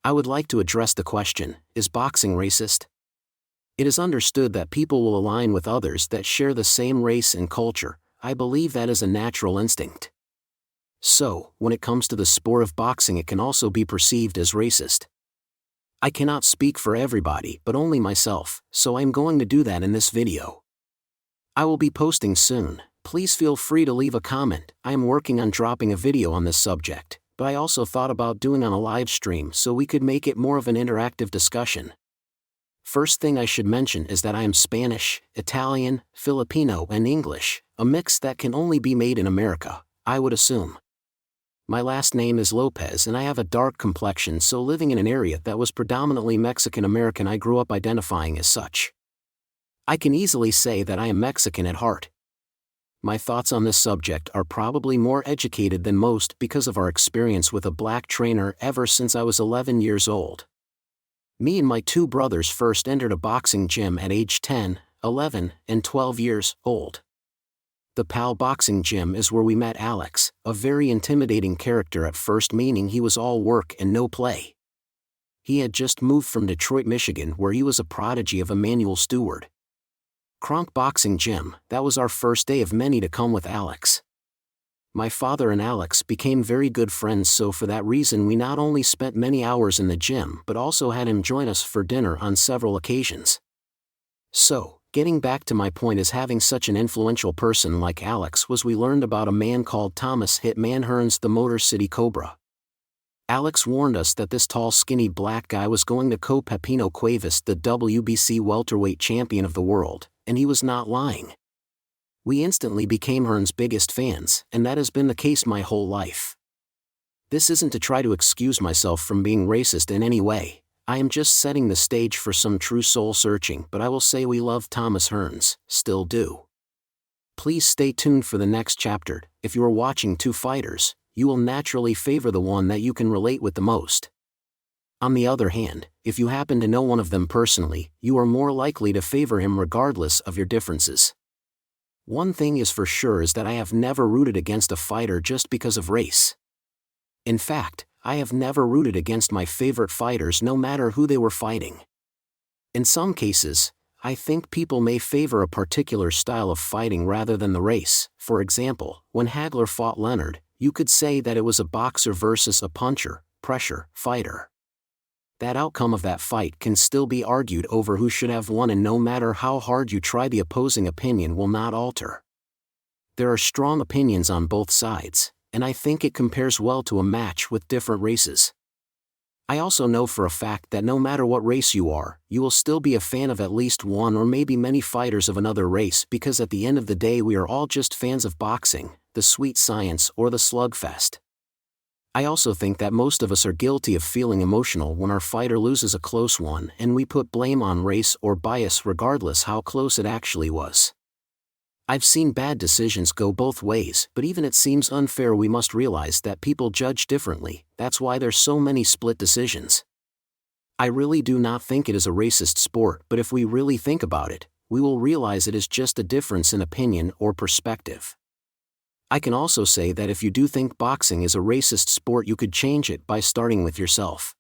I would like to address the question, is boxing racist? It is understood that people will align with others that share the same race and culture. I believe that is a natural instinct. So, when it comes to the sport of boxing, it can also be perceived as racist. I cannot speak for everybody but only myself, so I am going to do that in this video. I will be posting soon. Please feel free to leave a comment. I am working on dropping a video on this subject, but I also thought about doing on a live stream so we could make it more of an interactive discussion. First thing I should mention is that I am Spanish, Italian, Filipino and English, a mix that can only be made in America, I would assume. My last name is Lopez and I have a dark complexion, so living in an area that was predominantly Mexican American, I grew up identifying as such. I can easily say that I am Mexican at heart. My thoughts on this subject are probably more educated than most because of our experience with a black trainer ever since I was 11 years old. Me and my two brothers first entered a boxing gym at age 10, 11, and 12 years old. The PAL Boxing Gym is where we met Alex, a very intimidating character at first, meaning he was all work and no play. He had just moved from Detroit, Michigan, where he was a prodigy of Emanuel Stewart. Kronk Boxing Gym, that was our first day of many to come with Alex. My father and Alex became very good friends, so for that reason we not only spent many hours in the gym but also had him join us for dinner on several occasions. So, getting back to my point, is having such an influential person like Alex was we learned about a man called Thomas Hitman Hearns, the Motor City Cobra. Alex warned us that this tall skinny black guy was going to KO Pepino Cuevas, the WBC welterweight champion of the world, and he was not lying. We instantly became Hearns' biggest fans, and that has been the case my whole life. This isn't to try to excuse myself from being racist in any way. I am just setting the stage for some true soul searching, but I will say we love Thomas Hearns, still do. Please stay tuned for the next chapter. If you are watching two fighters, you will naturally favor the one that you can relate with the most. On the other hand, if you happen to know one of them personally, you are more likely to favor him regardless of your differences. One thing is for sure is that I have never rooted against a fighter just because of race. In fact, I have never rooted against my favorite fighters no matter who they were fighting. In some cases, I think people may favor a particular style of fighting rather than the race. For example, when Hagler fought Leonard, you could say that it was a boxer versus a puncher, pressure, fighter. That outcome of that fight can still be argued over who should have won, and no matter how hard you try, the opposing opinion will not alter. There are strong opinions on both sides, and I think it compares well to a match with different races. I also know for a fact that no matter what race you are, you will still be a fan of at least one or maybe many fighters of another race, because at the end of the day we are all just fans of boxing, the sweet science or the slugfest. I also think that most of us are guilty of feeling emotional when our fighter loses a close one, and we put blame on race or bias regardless how close it actually was. I've seen bad decisions go both ways, but even it seems unfair. We must realize that people judge differently. That's why there's so many split decisions. I really do not think it is a racist sport, but if we really think about it, we will realize it is just a difference in opinion or perspective. I can also say that if you do think boxing is a racist sport, you could change it by starting with yourself.